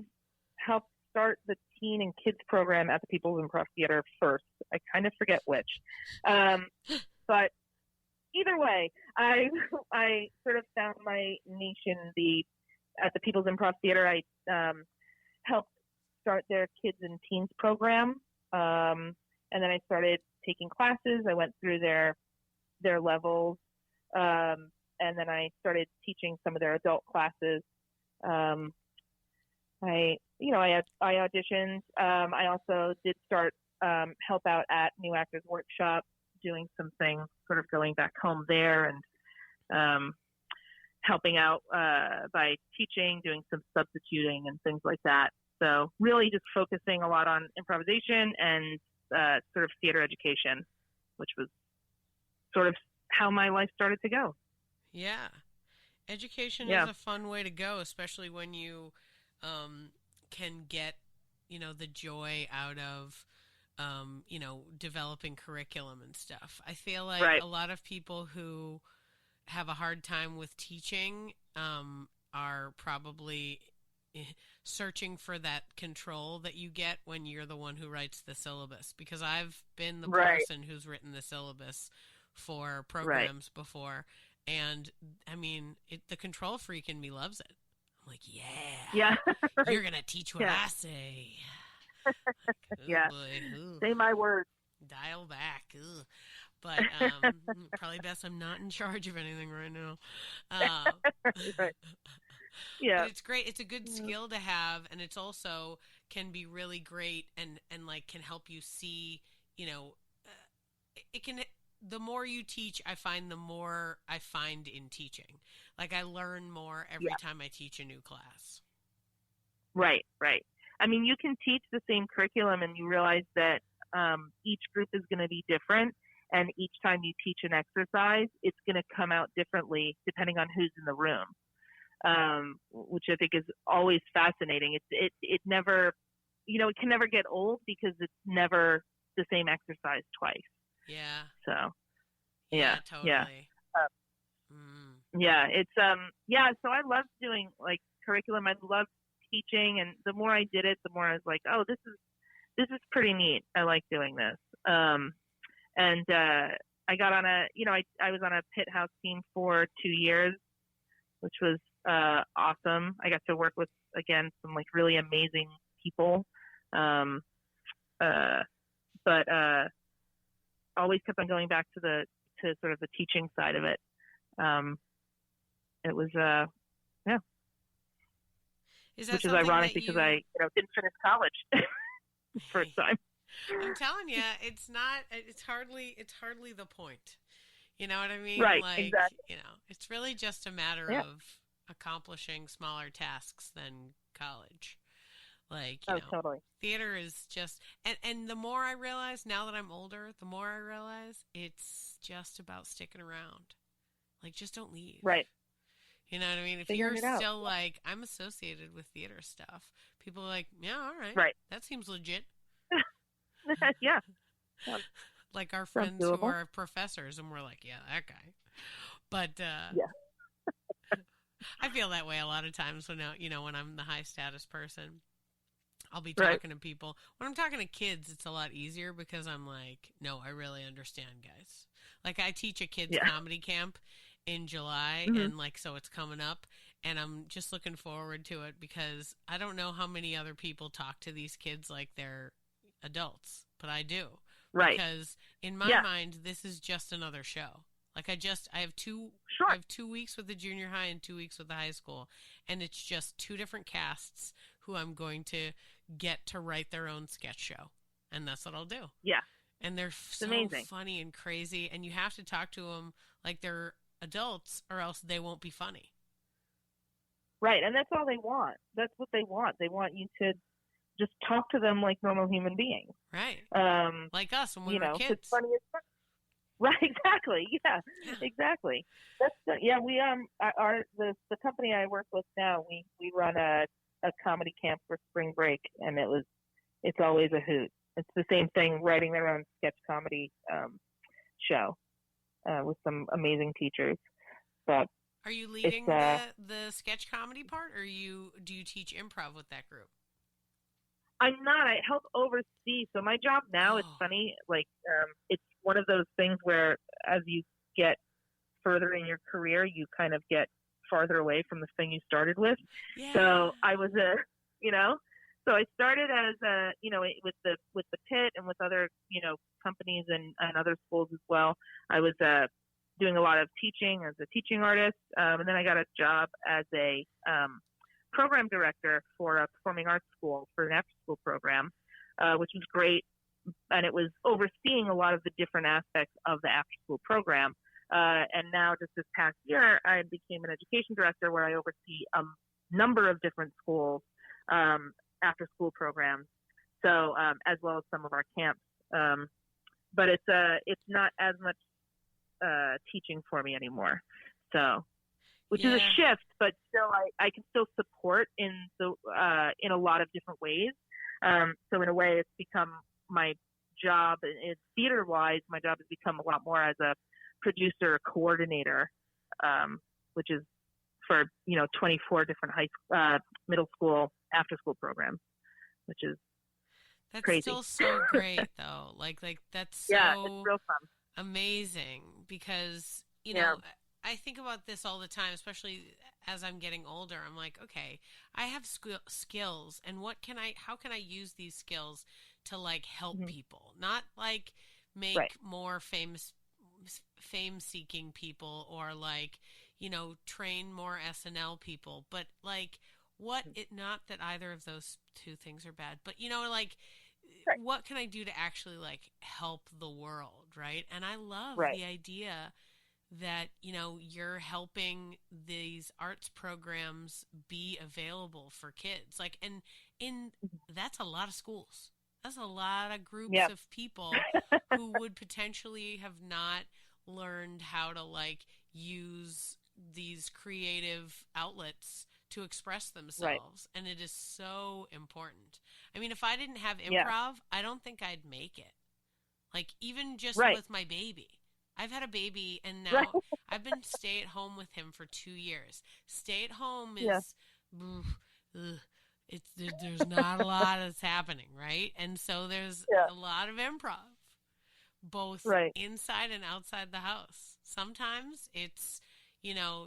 helped start the teen and kids program at the People's Improv Theatre first. I kind of forget which. But either way, I sort of found my niche at the People's Improv Theatre. I helped start their kids and teens program. And then I started taking classes. I went through their levels. And then I started teaching some of their adult classes. I auditioned. I also did start help out at New Actors Workshop, doing some things, sort of going back home there and helping out by teaching, doing some substituting and things like that. So really just focusing a lot on improvisation and sort of theater education, which was sort of how my life started to go. Yeah. Education is a fun way to go, especially when you can get, the joy out of, developing curriculum and stuff. I feel like a lot of people who have a hard time with teaching are probably searching for that control that you get when you're the one who writes the syllabus, because I've been the person who's written the syllabus for programs before. And I mean, the control freak in me loves it. I'm like, you're going to teach what I say. Like, boy, say my words. Dial back. Ugh. But probably best I'm not in charge of anything right now. Yeah, but it's great. It's a good skill to have, and it's also can be really great and like can help you see. It can. The more you teach, I find the more I find in teaching. Like I learn more every time I teach a new class. Right. I mean, you can teach the same curriculum and you realize that each group is going to be different. And each time you teach an exercise, it's going to come out differently depending on who's in the room, which I think is always fascinating. It never, it can never get old because it's never the same exercise twice. Yeah. So, totally. Yeah. It's, so I love doing like curriculum. I love teaching. And the more I did it, the more I was like, oh, this is pretty neat. I like doing this. And I got on I was on a pit house team for 2 years, which was awesome. I got to work with, again, some like really amazing people. But always kept on going back to sort of the teaching side of it. It was, which is ironic because I didn't finish college first time. I'm telling you, it's hardly the point. You know what I mean? Right, like, exactly. It's really just a matter of accomplishing smaller tasks than college. Like, totally. Theater is just, and the more I realize, now that I'm older, the more I realize it's just about sticking around. Like, just don't leave. Right. You know what I mean? If you're still like, I'm associated with theater stuff, people are like, yeah, all right. Right. That seems legit. Yeah. Like our friends who are professors, and we're like, yeah, that guy. But I feel that way a lot of times when I'm the high status person. I'll be talking to people. When I'm talking to kids, it's a lot easier because I'm like, no, I really understand, guys. Like, I teach a kids comedy camp in July, and like, so it's coming up, and I'm just looking forward to it because I don't know how many other people talk to these kids like they're adults, but I do. Right. Because in my mind, this is just another show. Like, I have 2 weeks with the junior high and 2 weeks with the high school, and it's just 2 different casts who I'm going to get to write their own sketch show, and that's what I'll do. Yeah. And they're so amazing. Funny and crazy, and you have to talk to them like they're adults or else they won't be funny. Right, and that's all they want. That's what they want. They want you to just talk to them like normal human beings. Right. Like us when we were kids. It's funny as fun. Right, exactly. Yeah, exactly. That's we the company I work with now, we run a comedy camp for spring break, and it's always a hoot. It's the same thing, writing their own sketch comedy show with some amazing teachers. But are you leading the sketch comedy part, or do you teach improv with that group? I'm not. I help oversee. So my job now, it's funny, like it's one of those things where as you get further in your career, you kind of get farther away from the thing you started with. Yeah. So I was so I started as with the pit and with other, companies and other schools as well. I was doing a lot of teaching as a teaching artist. And then I got a job as a program director for a performing arts school for an after-school program, which was great. And it was overseeing a lot of the different aspects of the after-school program. And now just this past year, I became an education director where I oversee a number of different schools, after-school programs. So, as well as some of our camps. But it's not as much teaching for me anymore. So, which is a shift, but still, I can still support in a lot of different ways. So in a way, it's become my job. Theater-wise, my job has become a lot more as a producer, coordinator, which is for 24 different middle school after-school programs, which is crazy. Still so great though. Like that's so it's real fun. Amazing because I think about this all the time, especially as I'm getting older. I'm like, okay, I have skills, and how can I use these skills to like help people, not like make more fame-seeking people or like, train more SNL people, but like not that either of those two things are bad, but what can I do to actually like help the world, right? And I love the idea that, you're helping these arts programs be available for kids. Like, and that's a lot of schools. That's a lot of groups of people who would potentially have not learned how to like use these creative outlets to express themselves. And it is so important. I mean, if I didn't have improv, I don't think I'd make it. Like, even just with my baby. I've had a baby, and now I've been stay at home with him for 2 years. Stay at home is, there's not a lot that's happening, right? And so there's a lot of improv, both inside and outside the house. Sometimes it's,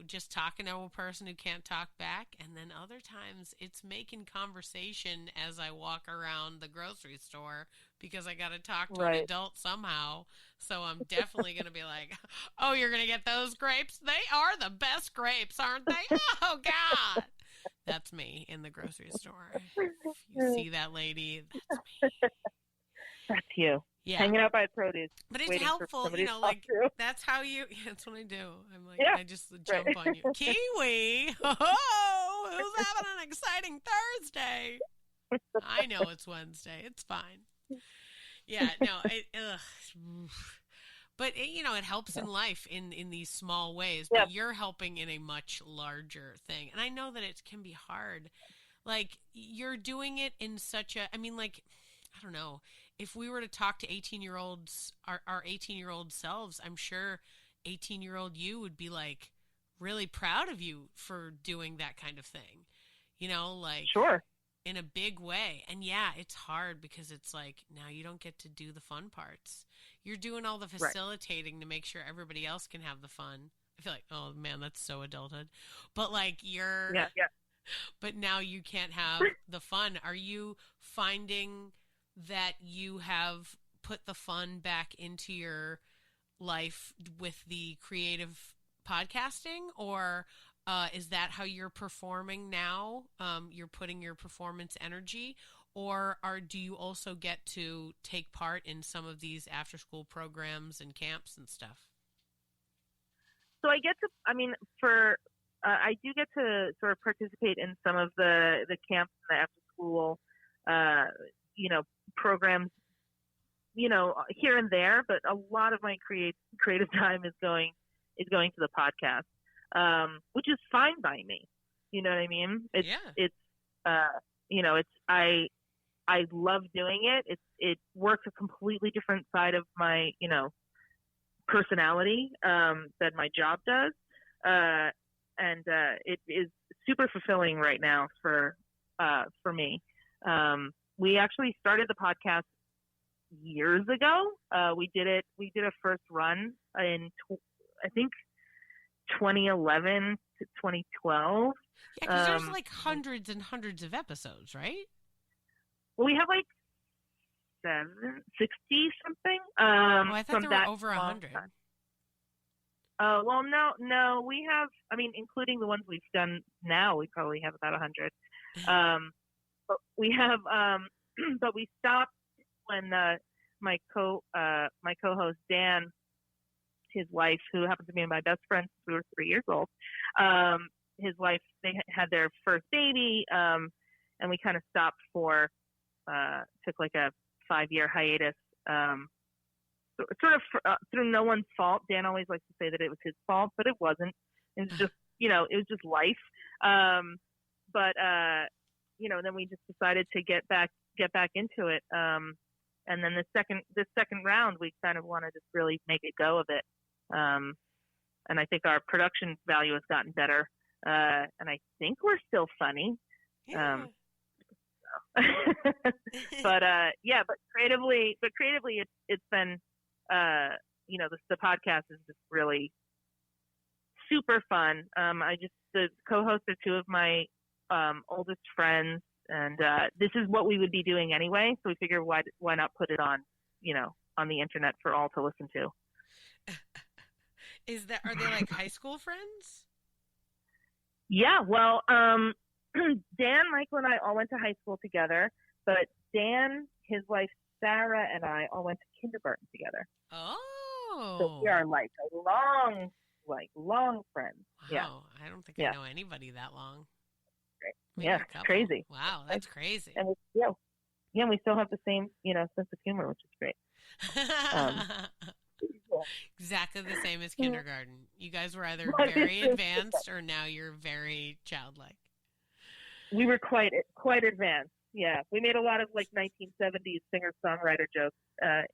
just talking to a person who can't talk back, and then other times it's making conversation as I walk around the grocery store because I got to talk to an adult somehow. So I'm definitely going to be like, oh, you're going to get those grapes? They are the best grapes, aren't they? Oh, God. That's me in the grocery store. If you see that lady, that's me. That's you. Yeah. Hanging out by produce. But it's helpful, that's how that's what I do. I'm like, I just jump on you. Kiwi! Oh, who's having an exciting Thursday? I know it's Wednesday. It's fine. Yeah, no, but it helps in life in these small ways, but you're helping in a much larger thing. And I know that it can be hard. Like, you're doing it in such a, I don't know, if we were to talk to 18-year-olds, our 18-year-old selves, I'm sure 18-year-old you would be like really proud of you for doing that kind of thing. Sure. in a big way. And yeah, it's hard because it's like now you don't get to do the fun parts. You're doing all the facilitating to make sure everybody else can have the fun. I feel like, oh man, that's so adulthood. But like but now you can't have the fun. Are you finding that you have put the fun back into your life with the creative podcasting, or is that how you're performing now? You're putting your performance energy, or do you also get to take part in some of these after-school programs and camps and stuff? So I do get to sort of participate in some of the camps and the after-school, programs, here and there. But a lot of my creative time is going to the podcast. Which is fine by me. You know what I mean? I love doing it. It works a completely different side of my, personality, that my job does. And it is super fulfilling right now for me. We actually started the podcast years ago. We did a first run in, I think, 2011 to 2012. Yeah, because there's like hundreds and hundreds of episodes, right? Well, we have like 60 something. I thought there were over 100. Well, no, we have. I mean, including the ones we've done now, we probably have about 100. But we have. But we stopped when my co-host Dan, his wife, who happens to be my best friend since we were 3 years old, his wife, they had their first baby, and we kind of stopped took like a 5-year hiatus, sort of through no one's fault. Dan always likes to say that it was his fault, but it wasn't. It was just, it was just life. Then we just decided to get back into it. And then the second round, we kind of want to just really make a go of it. And I think our production value has gotten better. And I think we're still funny. Yeah. But creatively it's been, the podcast is just really super fun. The co-hosts are two of my oldest friends, and this is what we would be doing anyway. So we figure why not put it on, on the internet for all to listen to. Are they like high school friends? Yeah, well, Dan, Michael, and I all went to high school together, but Dan, his wife Sarah, and I all went to kindergarten together. Oh, so we are like long friends. Wow, yeah. I don't think I know anybody that long. Maybe yeah, it's crazy. Wow, that's crazy. And we still have the same, sense of humor, which is great. Exactly the same as kindergarten. You guys were either very advanced or now you're very childlike. We were quite advanced. Yeah, we made a lot of like 1970s singer-songwriter jokes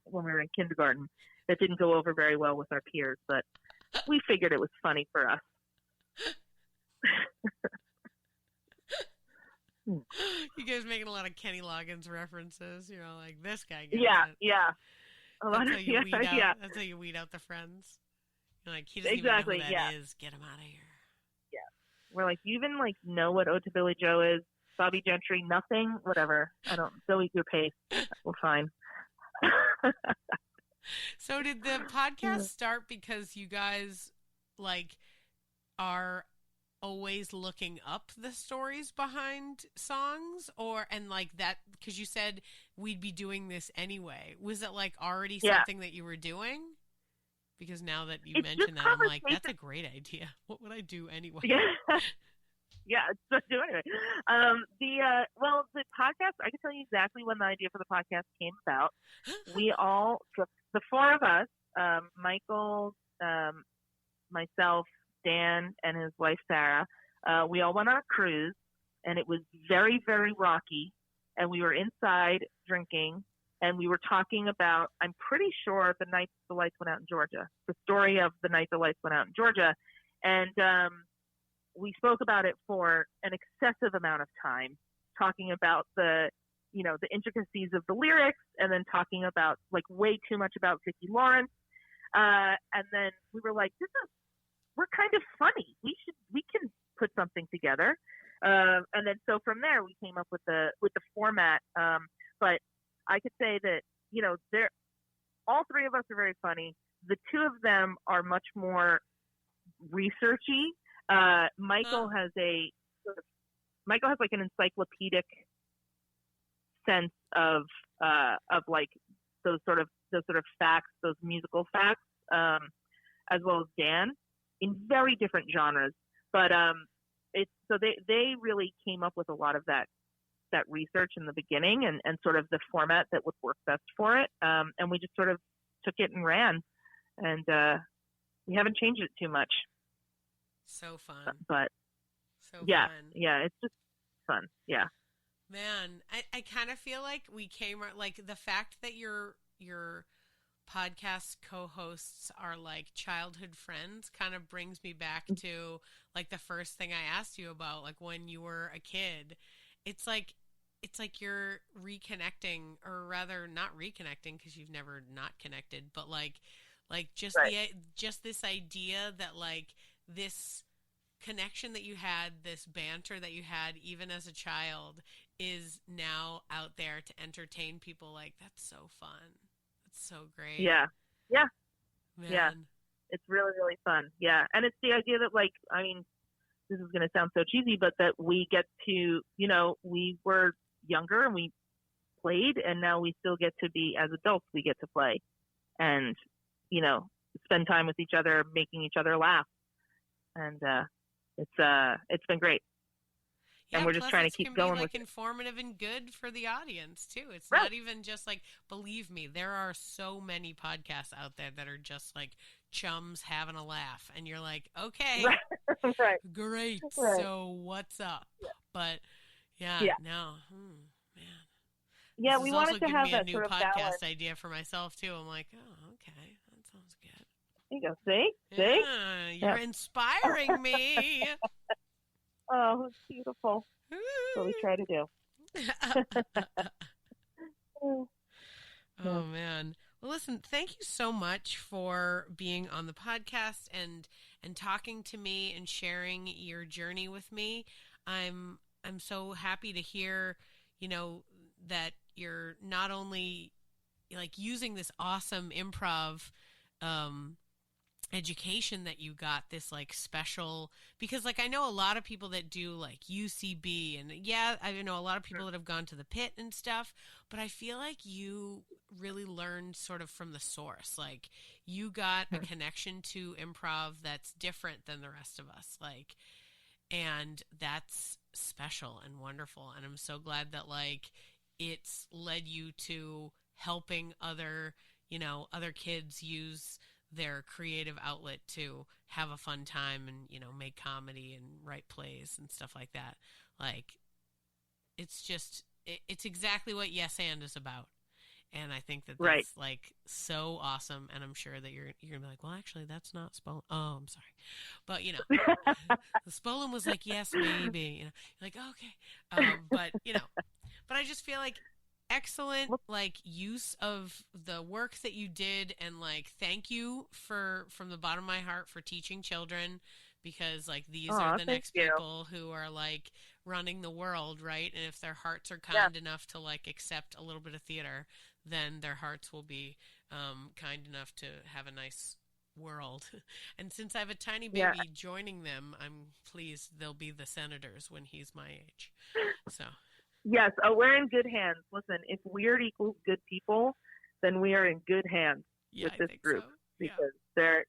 when we were in kindergarten that didn't go over very well with our peers, but we figured it was funny for us. You guys making a lot of Kenny Loggins references, like this guy gets it. Yeah. That's how you weed out the friends. You're like, he doesn't even know who that is. Get him out of here. Yeah. We're like, you even know what Ode to Billy Joe is? Bobby Gentry, nothing? Whatever. I don't. Go eat your pace. We're fine. So did the podcast start because you guys are always looking up the stories behind songs, because you said we'd be doing this anyway? Was it already something that you were doing? Because now that you mentioned that, I'm like, that's a great idea. What would I do anyway? Yeah, it's do anyway. The podcast, I can tell you exactly when the idea for the podcast came about. We all, the four of us, Michael, myself, Dan, and his wife, Sarah, we all went on a cruise, and it was very, very rocky, and we were inside drinking, and we were talking about, I'm pretty sure, the night the lights went out in Georgia, the story of the night the lights went out in Georgia, and we spoke about it for an excessive amount of time, talking about the intricacies of the lyrics, and then talking about like way too much about Vicki Lawrence. And then we were like, we're kind of funny. We can put something together. And then so from there we came up with the format. But I could say that, all three of us are very funny. The two of them are much more researchy. Michael has like an encyclopedic sense of like those sort of facts, those musical facts, as well as Dan, in very different genres. But they really came up with a lot of that research in the beginning, and sort of the format that would work best for it. And we just sort of took it and ran, and we haven't changed it too much. So fun. But so yeah, fun. Yeah, it's just fun. Yeah. Man, I kind of feel like we came, like the fact that your podcast co-hosts are like childhood friends kind of brings me back to like the first thing I asked you about, like when you were a kid. It's like you're reconnecting, or rather not reconnecting because you've never not connected, but like just right. Just this idea that like this connection that you had, this banter that you had even as a child, is now out there to entertain people. Like, that's so fun. That's so great. Yeah. Yeah. Man. Yeah. It's really, really fun. Yeah. And it's the idea that, like, I mean, this is going to sound so cheesy, but that we get to, we were younger and we played, and now we still get to be, as adults, we get to play and, spend time with each other, making each other laugh. And, it's been great. Yeah, and we're just trying to keep going be, like, with informative and good for the audience too. It's right. not even just like, believe me, there are so many podcasts out there that are just like chums having a laugh, and you're like, okay, right. Great. Right. So what's up? Yeah. But no, man. Yeah, this we is wanted also to have me that a new sort of podcast balance. idea for myself too. I'm like, oh, okay, that sounds good. There you go. See? Yeah, you're inspiring me. Oh, it's beautiful. That's what we try to do. Oh, man. Well, listen, thank you so much for being on the podcast and talking to me and sharing your journey with me. I'm so happy to hear, that you're not only like using this awesome improv education that you got, this like special, because like I know a lot of people that do like UCB, and I know a lot of people that have gone to the Pit and stuff, but I feel like you really learned sort of from the source. Like you got a connection to improv that's different than the rest of us, like, and that's special and wonderful. And I'm so glad that like it's led you to helping other kids use their creative outlet to have a fun time and, make comedy and write plays and stuff like that. Like, it's just, it's exactly what Yes And is about. And I think that that's right. like so awesome. And I'm sure that you're gonna be like, well, actually that's not Spolin. Oh, I'm sorry. But Spolin was like, yes, maybe, you're like, okay. But I just feel like excellent like use of the work that you did, and like thank you from the bottom of my heart for teaching children, because like these are the next people who are like running the world, right? And if their hearts are kind enough to like accept a little bit of theater, then their hearts will be kind enough to have a nice world. And since I have a tiny baby joining them, I'm pleased they'll be the senators when he's my age. So yes, we're in good hands. Listen, if Weird equals good people, then we are in good hands with this group, because they're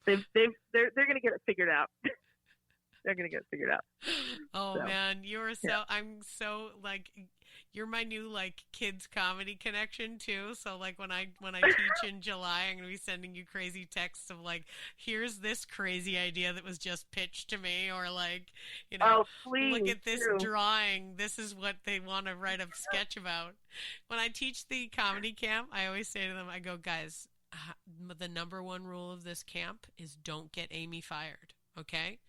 they're going to get it figured out. They're going to get it figured out. Oh man, you're so I'm so like you're my new like kids comedy connection too. So like when I teach in July, I'm going to be sending you crazy texts of like, here's this crazy idea that was just pitched to me, or like, please, look at this drawing. This is what they want to write a sketch about. When I teach the comedy camp, I always say to them, I go, guys, the number one rule of this camp is don't get Amy fired. Okay.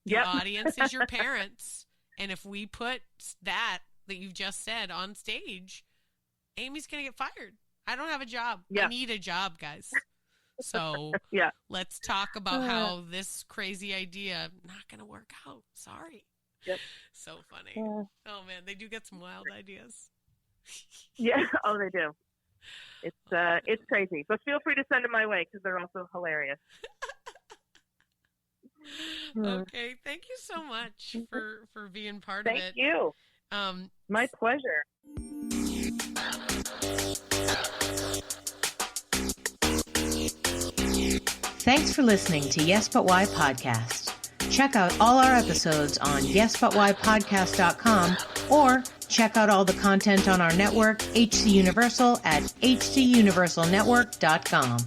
The audience is your parents. And if we put that you've just said on stage, Amy's going to get fired. I don't have a job. Yeah. I need a job, guys. So let's talk about how this crazy idea not going to work out. Sorry. Yep. So funny. Yeah. Oh, man, they do get some wild ideas. Yeah. Oh, they do. It's crazy. But feel free to send them my way because they're also hilarious. Okay. Thank you so much for being part of it. Thank you. My pleasure. Thanks for listening to Yes But Why Podcast. Check out all our episodes on yesbutwhypodcast.com or check out all the content on our network, HC Universal, at hcuniversalnetwork.com.